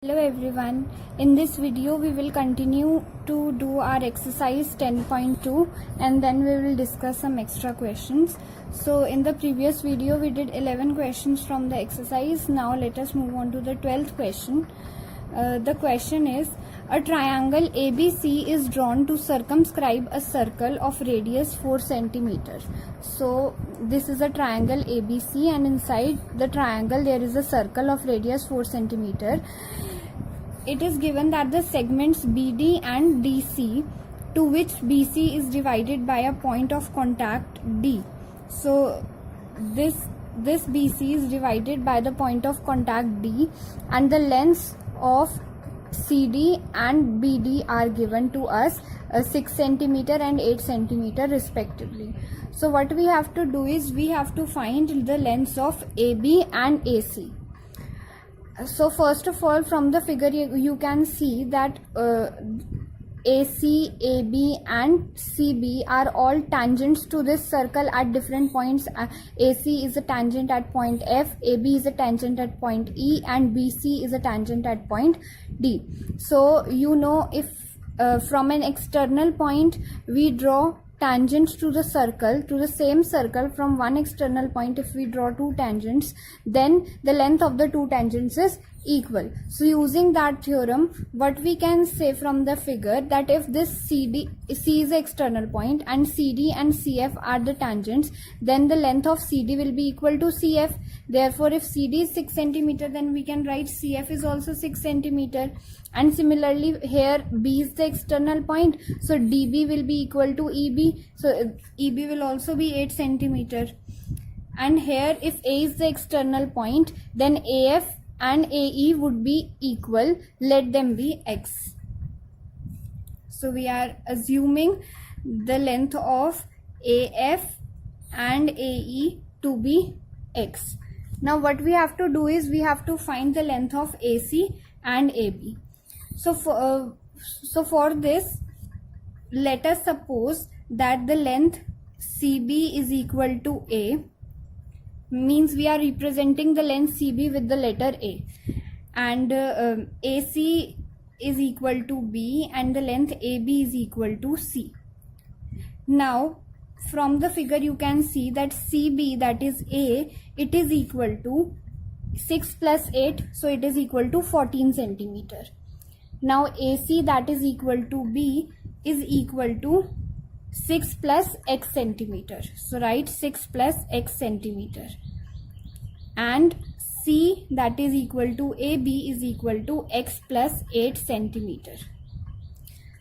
Hello everyone, in this video we will continue to do our exercise 10.2 and then we will discuss some extra questions. So in the previous video we did 11 questions from the exercise. Now let us move on to the 12th question. The question is, a triangle ABC is drawn to circumscribe a circle of radius 4 cm. So this is a triangle ABC and inside the triangle there is a circle of radius 4 cm. It is given that the segments BD and DC, to which BC is divided by a point of contact D. So this BC is divided by the point of contact D, and the lengths of CD and BD are given to us 6 cm and 8 cm respectively. So what we have to do is we have to find the lengths of AB and AC. So first of all, from the figure you can see that AC, AB and CB are all tangents to this circle at different points. AC is a tangent at point F, AB is a tangent at point E and BC is a tangent at point D. So you know, if from an external point we draw tangents to the circle, to the same circle from one external point, if we draw two tangents, then the length of the two tangents is equal. So using that theorem, what we can say from the figure, that if this C is the external point and CD and CF are the tangents, then the length of CD will be equal to CF. Therefore if CD is 6 cm, then we can write CF is also 6 cm. And similarly here B is the external point, so DB will be equal to EB, so EB will also be 8 cm. And here if A is the external point, then AF and AE would be equal, let them be X. So we are assuming the length of AF and AE to be X. Now what we have to do is we have to find the length of AC and AB. So for this, let us suppose that the length CB is equal to A, means we are representing the length CB with the letter A, and AC is equal to B and the length AB is equal to C. Now from the figure you can see that CB, that is A, it is equal to 6 plus 8, so it is equal to 14 cm. Now AC, that is equal to B, is equal to 6 plus x centimeter. So write 6 plus x centimeter. And C, that is equal to AB, is equal to x plus 8 centimeter.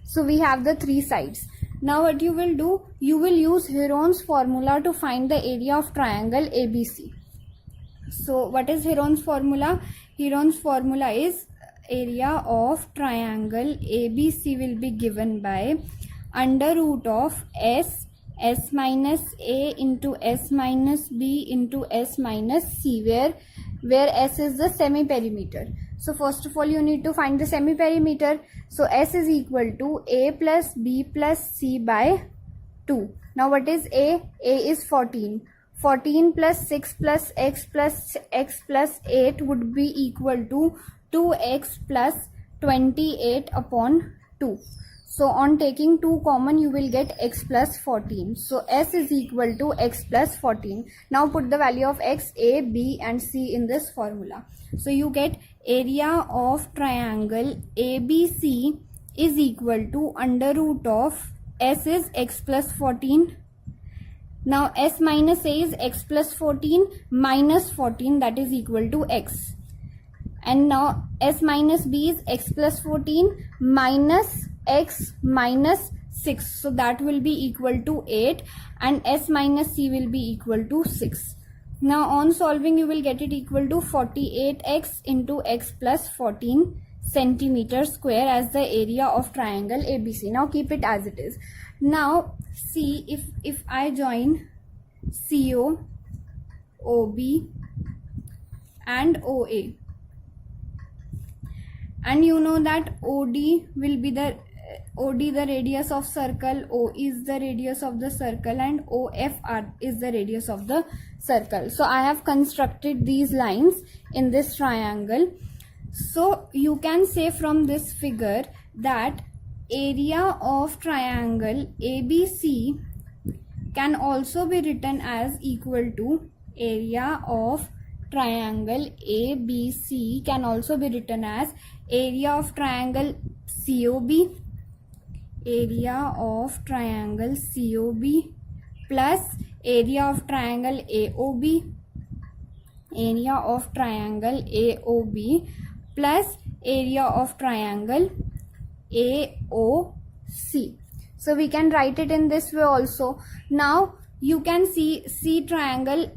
So we have the three sides. Now what you will do, you will use Heron's formula to find the area of triangle ABC. So what is Heron's formula? Heron's formula is area of triangle ABC will be given by under root of S minus A into S minus B into S minus C, where S is the semi-perimeter. So first of all you need to find the semi-perimeter. So S is equal to A plus B plus C by 2. Now what is A? A is 14. 14 plus 6 plus x plus 8 would be equal to 2x plus 28 upon 2. So on taking 2 common you will get x plus 14. So S is equal to x plus 14. Now put the value of x, A, B and C in this formula. So you get area of triangle ABC is equal to under root of S is x plus 14. Now S minus A is x plus 14 minus 14, that is equal to x. And now S minus B is x plus 14 minus x minus 6. So that will be equal to 8 and S minus C will be equal to 6. Now on solving you will get it equal to 48x into x plus 14 centimeter square as the area of triangle ABC. Now keep it as it is. Now see, if I join CO, OB and OA, and you know that OD will be the radius of circle, O is the radius of the circle and OF is the radius of the circle. So I have constructed these lines in this triangle. So you can say from this figure that area of triangle ABC can also be written as equal to area of triangle ABC can also be written as area of triangle COB, area of triangle COB plus area of triangle AOB, area of triangle AOB plus area of triangle AOC. So we can write it in this way also. Now you can see triangle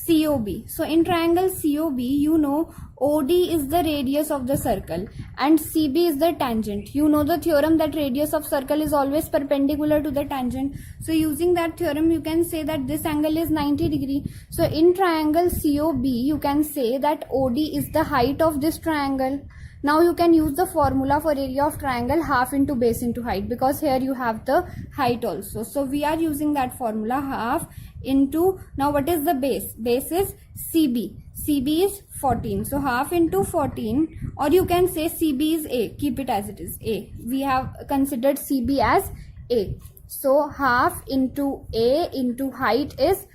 COB. So in triangle COB, you know OD is the radius of the circle and CB is the tangent. You know the theorem that radius of circle is always perpendicular to the tangent. So using that theorem, you can say that this angle is 90 degree. So in triangle COB, you can say that OD is the height of this triangle. Now you can use the formula for area of triangle half into base into height, because here you have the height also. So we are using that formula, half into, now what is the base? Base is CB. CB is 14. So half into 14, or you can say CB is A. Keep it as it is, A. We have considered CB as A. So half into A into height is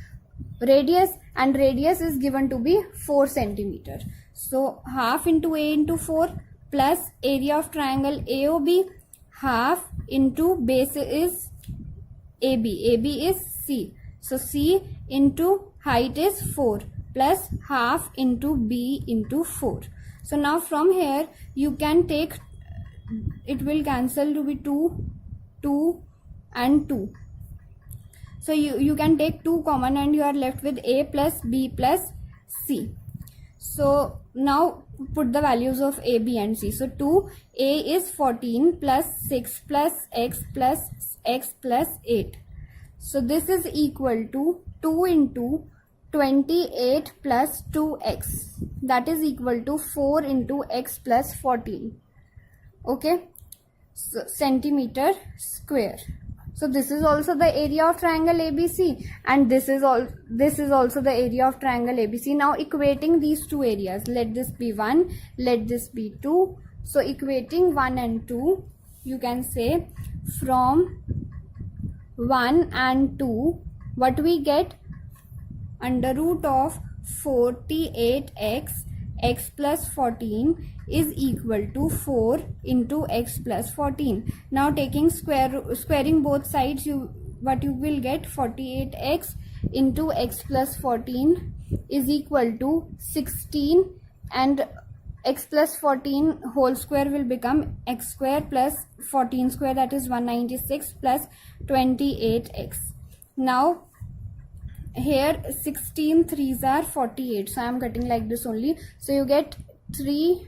radius, and radius is given to be 4 centimeter. So half into A into 4 plus area of triangle AOB, half into base is AB. AB is C. So C into height is 4 plus half into B into 4. So now from here you can take, it will cancel to be 2, 2 and 2. So you can take 2 common and you are left with A plus B plus C. So now put the values of A, B and C. So 2, A is 14 plus 6 plus X plus 8. So this is equal to 2 into 28 plus 2x. That is equal to 4 into x plus 14. Okay. So centimeter square. So this is also the area of triangle ABC, and this is also the area of triangle ABC. Now equating these two areas, let this be 1, let this be 2. So equating 1 and 2, you can say from 1 and 2, what we get? Under root of 48x, x plus 14 is equal to 4 into x plus 14. Now taking squaring both sides, what you will get? 48x into x plus 14 is equal to 16, and x plus 14 whole square will become x square plus 14 square, that is 196 plus 28x. Now here 16 3s are 48, so I am cutting like this only. So you get 3x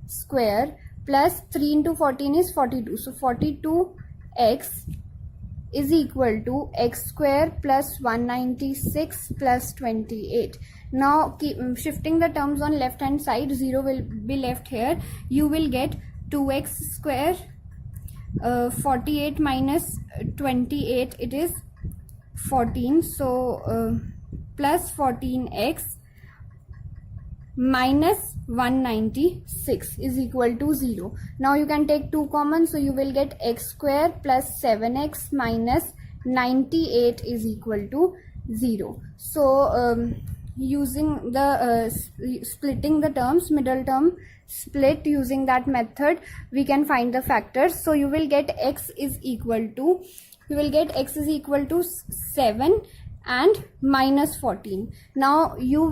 square plus 3 into 14 is 42. So 42x is equal to x square plus 196 plus 28. Now keep shifting the terms on left hand side, 0 will be left here. You will get 2x square, 48 minus 28, it is 14. So plus 14x minus 196 is equal to 0. Now you can take 2 common, so you will get x square plus 7x minus 98 is equal to 0. So using the splitting the terms, middle term split, using that method we can find the factors. So you will get x is equal to 7 and minus 14. Now you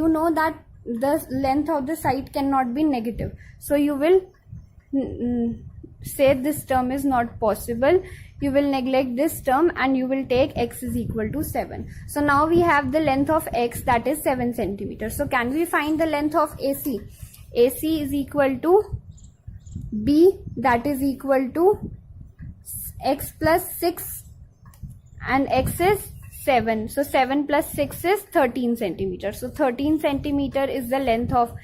know that the length of the side cannot be negative, so you will say this term is not possible. You will neglect this term and you will take x is equal to 7. So now we have the length of x, that is 7 centimeters. So can we find the length of AC? AC is equal to B, that is equal to x plus 6 and x is 7. So 7 plus 6 is 13 centimeters. So 13 centimeter is the length of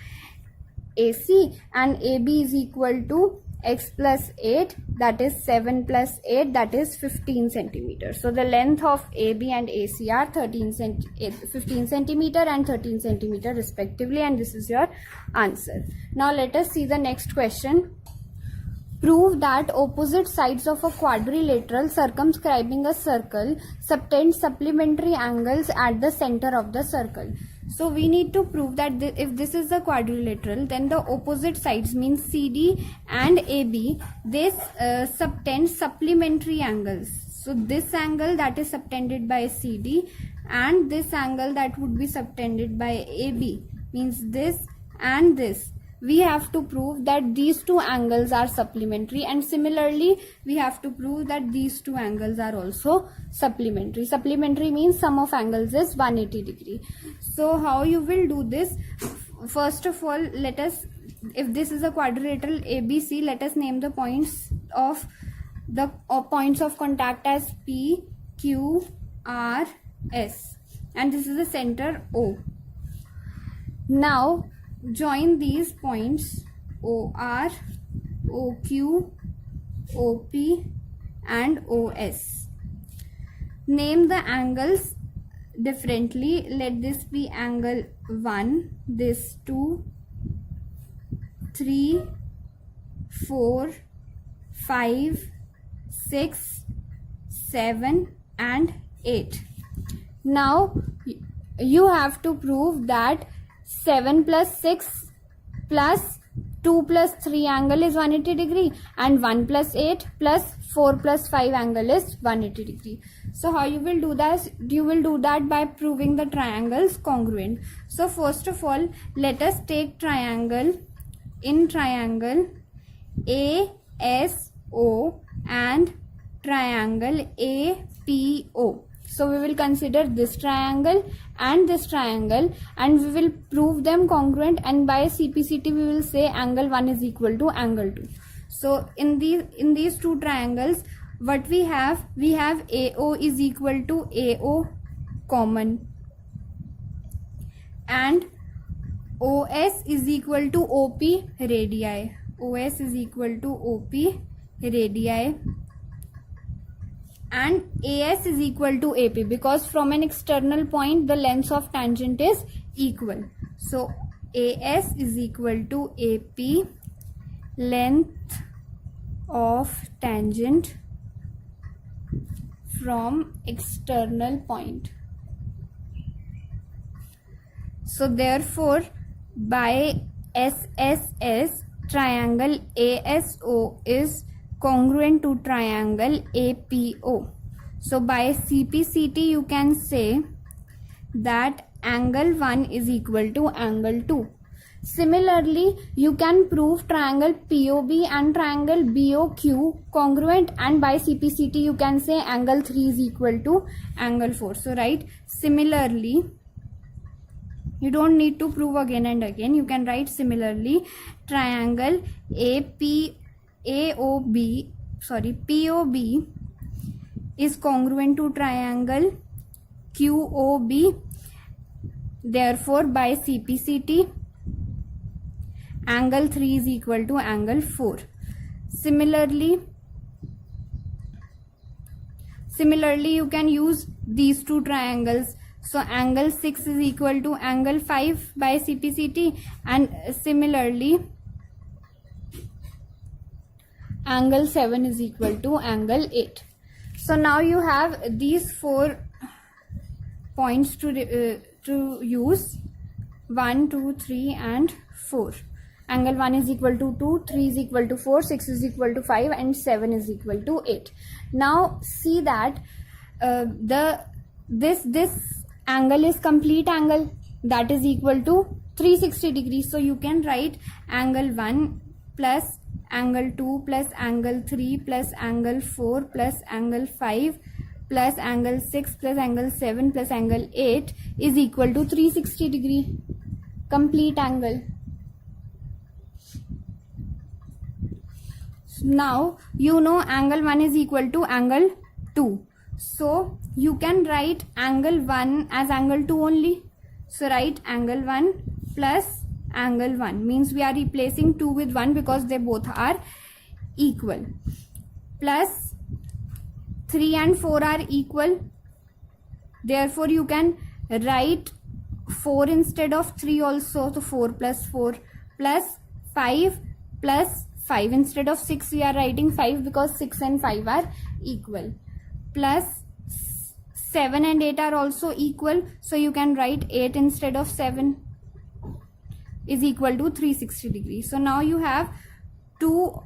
AC, and AB is equal to x plus 8, that is 7 plus 8, that is 15 centimeters. So the length of AB and AC are 15 centimeter and 13 centimeter respectively, and this is your answer. Now let us see the next question. Prove that opposite sides of a quadrilateral circumscribing a circle subtend supplementary angles at the center of the circle. So we need to prove that if this is the quadrilateral, then the opposite sides means CD and AB, they subtend supplementary angles. So this angle that is subtended by CD and this angle that would be subtended by AB, means this and this. We have to prove that these two angles are supplementary, and similarly we have to prove that these two angles are also supplementary. Supplementary means sum of angles is 180 degree. So how you will do this? First of all, let us, if this is a quadrilateral ABC, let us name the points of points of contact as P, Q, R, S, and this is the center O. Now join these points OR, OQ, OP and OS. Name the angles differently. Let this be angle 1, this 2, 3, 4, 5, 6, 7 and 8. Now you have to prove that 7 plus 6 plus 2 plus 3 angle is 180 degree and 1 plus 8 plus 4 plus 5 angle is 180 degree. So how you will do that? You will do that by proving the triangles congruent. So first of all, let us take triangle. In triangle ASO and triangle APO. So we will consider this triangle and this triangle and we will prove them congruent, and by CPCT we will say angle 1 is equal to angle 2. So in these two triangles, what we have AO is equal to AO common and OS is equal to OP radii. OS is equal to OP radii and AS is equal to AP, because from an external point the length of tangent is equal. So AS is equal to AP, length of tangent from external point. So therefore by SSS, triangle ASO is congruent to triangle APO. So by CPCT you can say that angle 1 is equal to angle 2. Similarly, you can prove triangle POB and triangle BOQ congruent, and by CPCT you can say angle 3 is equal to angle 4. So write similarly. You don't need to prove again and again. You can write similarly triangle POB is congruent to triangle QOB. Therefore by CPCT angle 3 is equal to angle 4. Similarly you can use these two triangles. So angle 6 is equal to angle 5 by CPCT, and similarly angle 7 is equal to angle 8. So now you have these 4 points to use: 1, 2, 3 and 4. Angle 1 is equal to 2, 3 is equal to 4, 6 is equal to 5 and 7 is equal to 8. Now see that this angle is complete angle, that is equal to 360 degrees. So you can write angle 1 plus angle 2 plus angle 3 plus angle 4 plus angle 5 plus angle 6 plus angle 7 plus angle 8 is equal to 360 degree, complete angle. Now you know angle 1 is equal to angle 2. So you can write angle 1 as angle 2 only. So write angle 1 plus angle 1, means we are replacing 2 with 1 because they both are equal, plus 3 and 4 are equal. Therefore, you can write 4 instead of 3 also. So 4 plus 4 plus 5 plus 5. Instead of 6, we are writing 5 because 6 and 5 are equal. Plus 7 and 8 are also equal. So you can write 8 instead of 7 is equal to 360 degrees. So now you have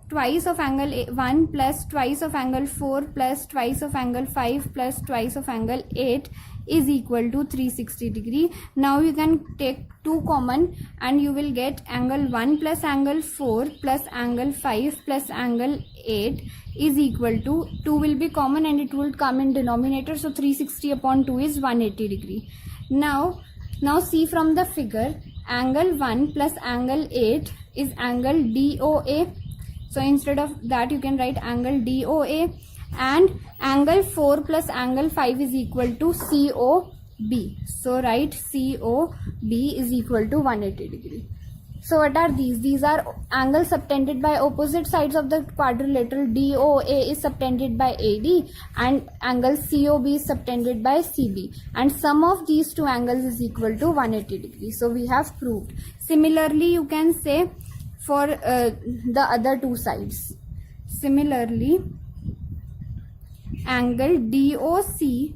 twice of angle 1 plus twice of angle 4 plus twice of angle 5 plus twice of angle 8 is equal to 360 degree. Now you can take 2 common and you will get angle 1 plus angle 4 plus angle 5 plus angle 8 is equal to 2 will be common and it will come in denominator. So 360 upon 2 is 180 degree. Now see from the figure, angle 1 plus angle 8 is angle DOA. So instead of that you can write angle DOA, and angle 4 plus angle 5 is equal to COB. So write COB is equal to 180 degree. So what are these? These are angles subtended by opposite sides of the quadrilateral. DOA is subtended by AD and angle COB is subtended by CB, and sum of these two angles is equal to 180 degrees. So we have proved. Similarly, you can say for the other two sides. Similarly, angle DOC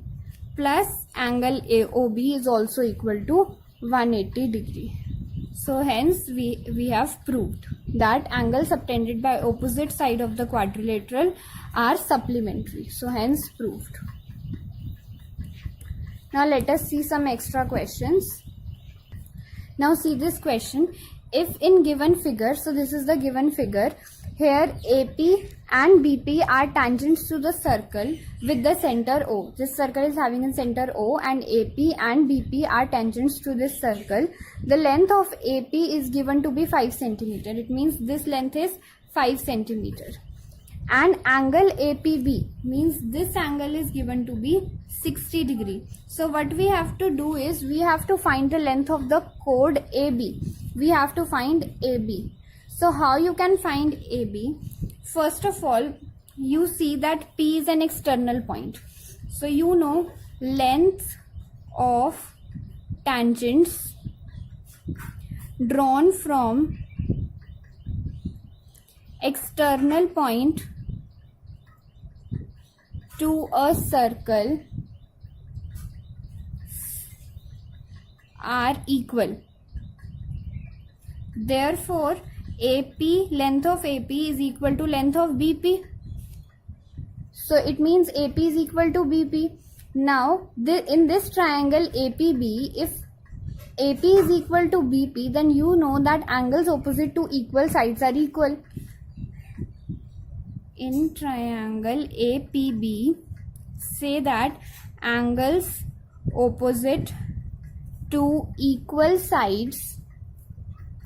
plus angle AOB is also equal to 180 degree. So hence we have proved that angles subtended by opposite side of the quadrilateral are supplementary. So hence proved. Now let us see some extra questions. Now see this question. If in given figure, so this is the given figure, here AP and BP are tangents to the circle with the center O. This circle is having a center O and AP and BP are tangents to this circle. The length of AP is given to be 5 centimeter. It means this length is 5 centimeter. And angle APB means this angle is given to be 60 degree. So what we have to do is we have to find the length of the chord AB. We have to find AB. So how you can find AB? First of all, you see that P is an external point. So you know length of tangents drawn from external point to a circle are equal. Therefore, AP, length of AP is equal to length of BP. So it means AP is equal to BP. Now, in this triangle APB, if AP is equal to BP, then you know that angles opposite to equal sides are equal. In triangle APB, say that angles opposite to equal sides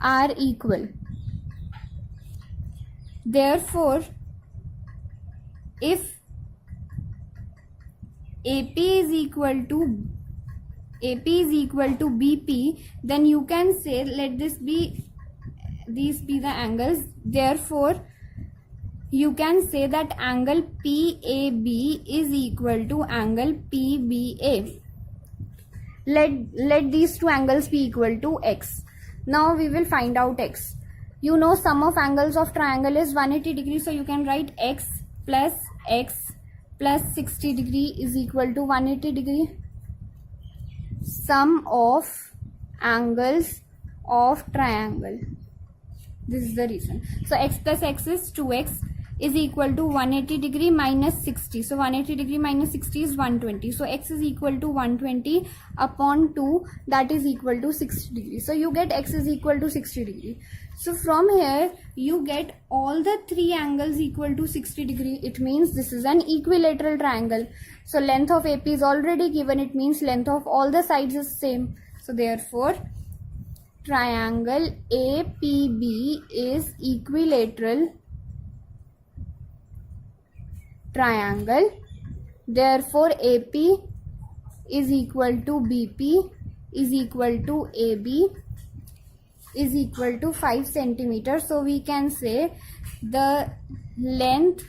are equal. Therefore, if AP is equal to BP, then you can say let these be the angles. Therefore, you can say that angle PAB is equal to angle PBA. Let these two angles be equal to X. Now we will find out X. You know sum of angles of triangle is 180 degrees, so you can write X plus 60 degree is equal to 180 degree. Sum of angles of triangle. This is the reason. So X plus X is 2X is equal to 180 degree minus 60. So 180 degree minus 60 is 120. So X is equal to 120 upon 2, that is equal to 60 degree. So you get X is equal to 60 degree. So from here you get all the three angles equal to 60 degree. It means this is an equilateral triangle. So length of AP is already given. It means length of all the sides is same. So therefore triangle APB is equilateral triangle. Therefore AP is equal to BP is equal to AB is equal to 5 centimeters. So we can say the length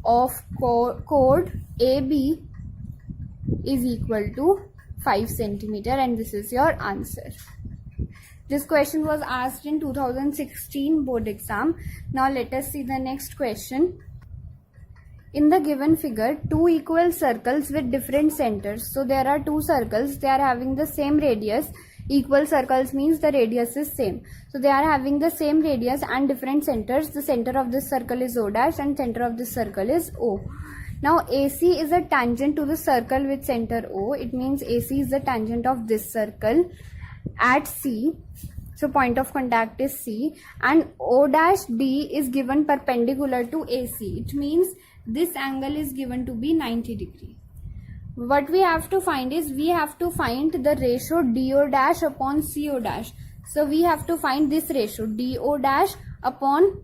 of chord AB is equal to 5 centimeter, and this is your answer. This question was asked in 2016 board exam. Now let us see the next question. In the given figure, two equal circles with different centers. So there are two circles, they are having the same radius. Equal circles means the radius is same. So they are having the same radius and different centers. The center of this circle is O dash and center of this circle is O. Now AC is a tangent to the circle with center O. It means AC is the tangent of this circle at C. So point of contact is C, and O dash D is given perpendicular to AC. It means this angle is given to be 90 degree. What we have to find is, we have to find the ratio DO dash upon CO dash. So we have to find this ratio DO dash upon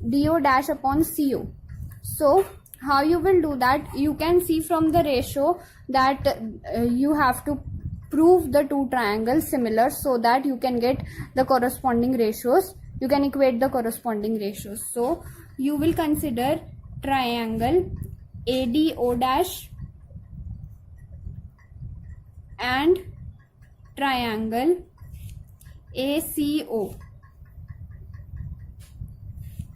CO. So how you will do that? You can see from the ratio that you have to prove the two triangles similar so that you can get the corresponding ratios. You can equate the corresponding ratios. So you will consider triangle ADO dash and triangle ACO.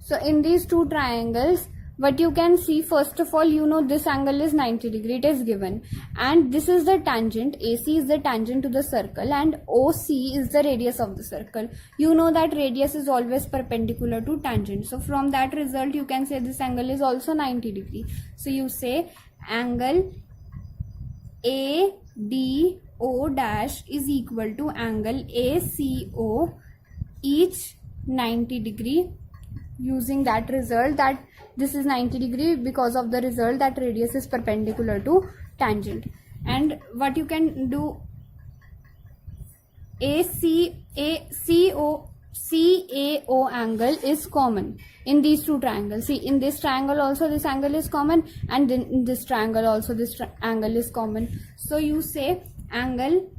So in these two triangles, what you can see, first of all, you know this angle is 90 degree, it is given, and this is the tangent. AC is the tangent to the circle and OC is the radius of the circle. You know that radius is always perpendicular to tangent. So from that result you can say this angle is also 90 degree. So you say angle ADO dash is equal to angle ACO, each 90 degree, using that result that this is 90 degree because of the result that radius is perpendicular to tangent. And what you can do, CAO angle is common in these two triangles. See, in this triangle also this angle is common, and then in this triangle also this angle is common. So you say angle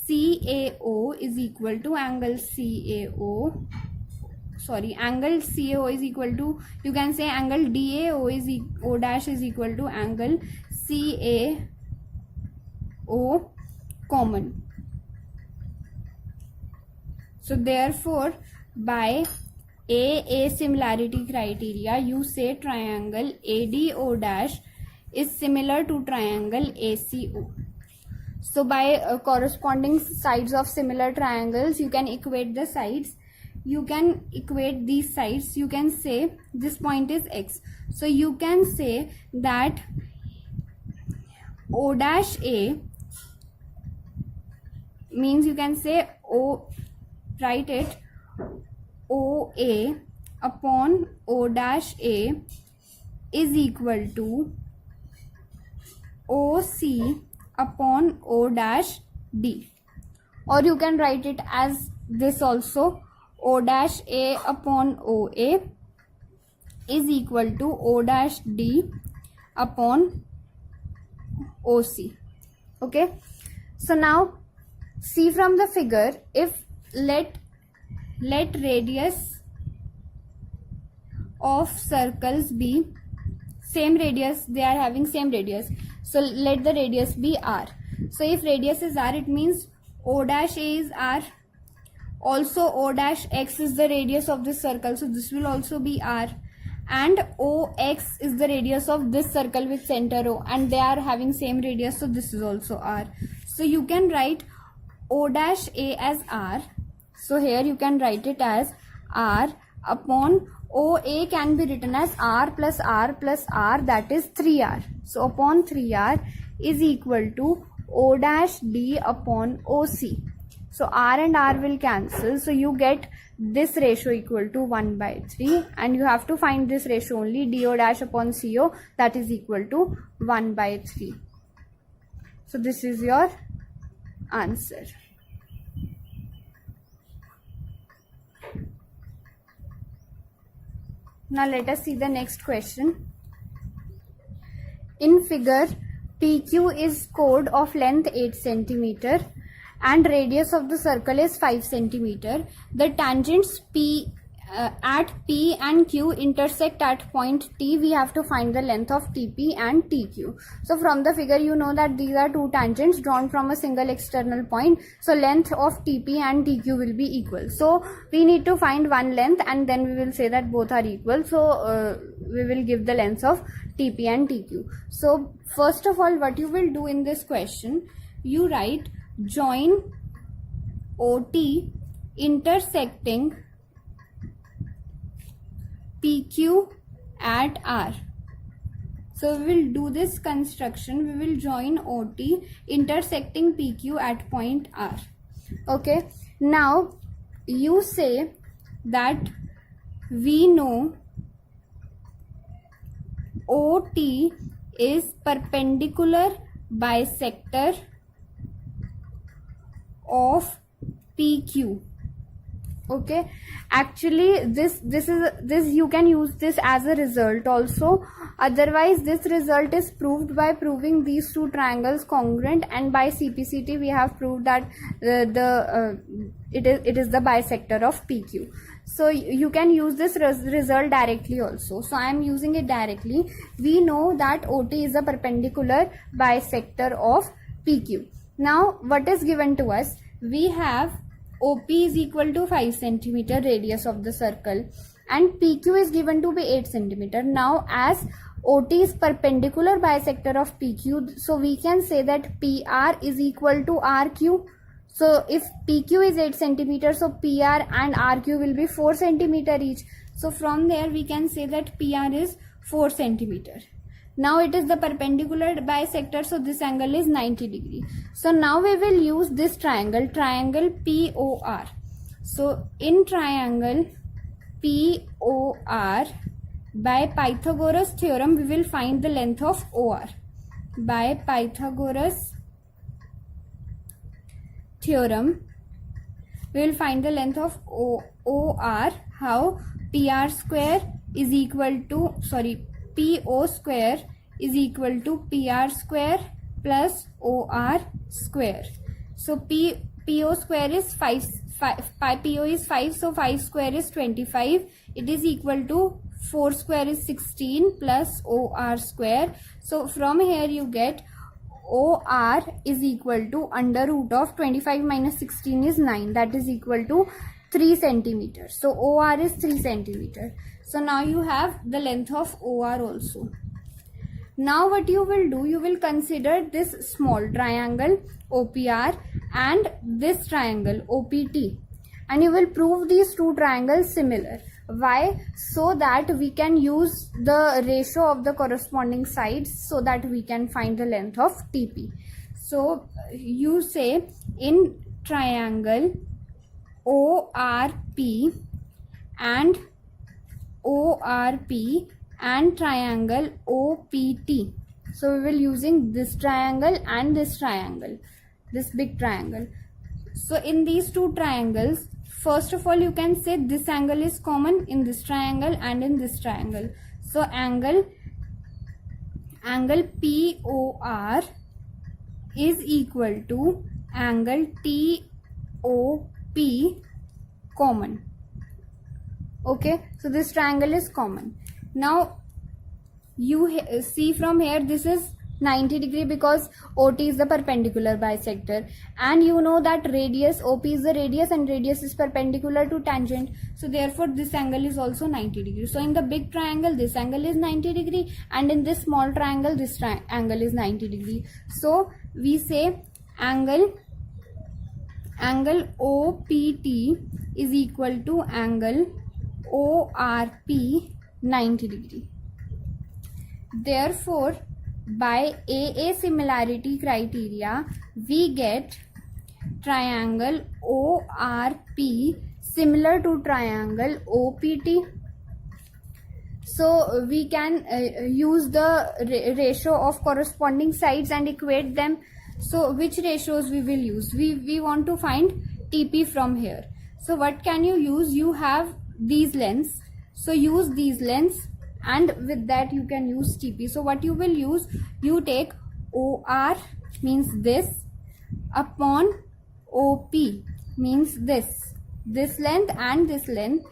CAO is equal to angle angle CO is equal to, you can say angle DAO is O dash is equal to angle CAO common. So therefore by AA similarity criteria, you say triangle ADO dash is similar to triangle ACO. So by corresponding sides of similar triangles, you can equate the sides. You can equate these sides. You can say this point is X. So you can say that O dash A means, you can say write it OA upon O dash A is equal to OC upon O dash D. Or you can write it as this also, O dash A upon OA is equal to O dash D upon OC. Okay. So now see from the figure, if let radius of circles be same radius, they are having same radius. So let the radius be R. So if radius is R, it means O dash A is R. Also O dash X is the radius of this circle, so this will also be R, and OX is the radius of this circle with center O, and they are having same radius, so this is also R. So you can write O dash A as R. So here you can write it as R upon OA can be written as R plus R plus R, that is 3R. So upon 3R is equal to O dash D upon OC. So R and R will cancel. So you get this ratio equal to 1/3, and you have to find this ratio only, DO dash upon CO, that is equal to 1/3. So this is your answer. Now let us see the next question. In figure, PQ is chord of length 8 cm and radius of the circle is 5 centimeter. The tangents P at P and Q intersect at point T. We have to find the length of TP and TQ. So from the figure you know that these are two tangents drawn from a single external point. So length of TP and TQ will be equal. So we need to find one length and then we will say that both are equal. So we will give the lengths of TP and TQ. So first of all, what you will do in this question, you write join OT intersecting PQ at R. So we will do this construction. We will join OT intersecting PQ at point R. Okay. Now you say that we know OT is perpendicular bisector of PQ. Okay, actually this you can use this as a result also. Otherwise this result is proved by proving these two triangles congruent, and by CPCT we have proved that it is the bisector of PQ. So you can use this result directly also. So I am using it directly. We know that OT is a perpendicular bisector of PQ. Now what is given to us? We have OP is equal to 5 centimeter radius of the circle and PQ is given to be 8 centimeter. Now as OT is perpendicular bisector of PQ, so we can say that PR is equal to RQ. So if PQ is 8 centimeter, so PR and RQ will be 4 centimeter each. So from there we can say that PR is 4 centimeter. Now it is the perpendicular bisector, so this angle is 90 degree. So now we will use this triangle POR. So in triangle POR, by Pythagoras theorem we will find the length of OR. By Pythagoras theorem we will find the length of OR. How? PR square is equal to, PO square is equal to PR square plus OR square. So PO square is 5, PO is 5, so 5 square is 25. It is equal to 4 square is 16 plus OR square. So from here you get OR is equal to under root of 25 minus 16 is 9, that is equal to 3 centimeters. So OR is 3 centimeter. So now you have the length of OR also. Now what you will do, you will consider this small triangle OPR and this triangle OPT, and you will prove these two triangles similar. Why? So that we can use the ratio of the corresponding sides so that we can find the length of TP. So you say in triangle ORP and ORP and triangle OPT. So we will using this triangle and this triangle, this big triangle. So in these two triangles, first of all you can say this angle is common in this triangle and in this triangle. So angle POR is equal to angle TOP common. Okay, so this triangle is common. Now you see from here this is 90 degree because OT is the perpendicular bisector, and you know that radius OP is the radius and radius is perpendicular to tangent, so therefore this angle is also 90 degree. So in the big triangle this angle is 90 degree and in this small triangle this angle is 90 degree. So we say angle OPT is equal to angle ORP 90 degree. Therefore by AA similarity criteria we get triangle ORP similar to triangle OPT. So we can use the ratio of corresponding sides and equate them. So which ratios we will use? We want to find TP from here. So what can you use? You have these lengths, so use these lengths and with that you can use TP. So what you will use, you take OR means this upon OP means this length and this length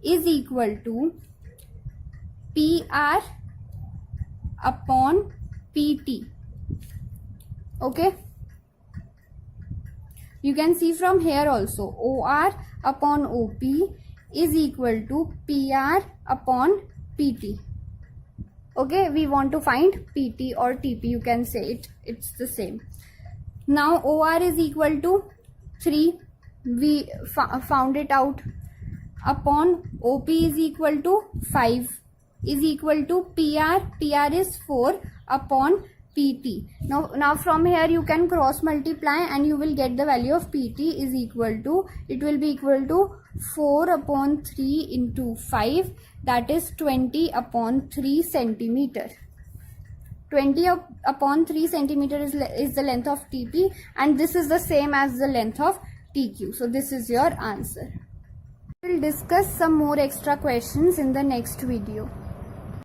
is equal to PR upon PT. Okay, you can see from here also OR upon OP is equal to PR upon PT. Okay, we want to find PT or TP, you can say it, it's the same. Now OR is equal to 3, we found it out, upon OP is equal to 5 is equal to PR is 4 upon PT. Now from here you can cross multiply and you will get the value of PT is equal to, it will be equal to 4 upon 3 into 5, that is 20 upon 3 centimeter. 20 upon 3 centimeter is the length of TP, and this is the same as the length of TQ. So this is your answer. We'll discuss some more extra questions in the next video.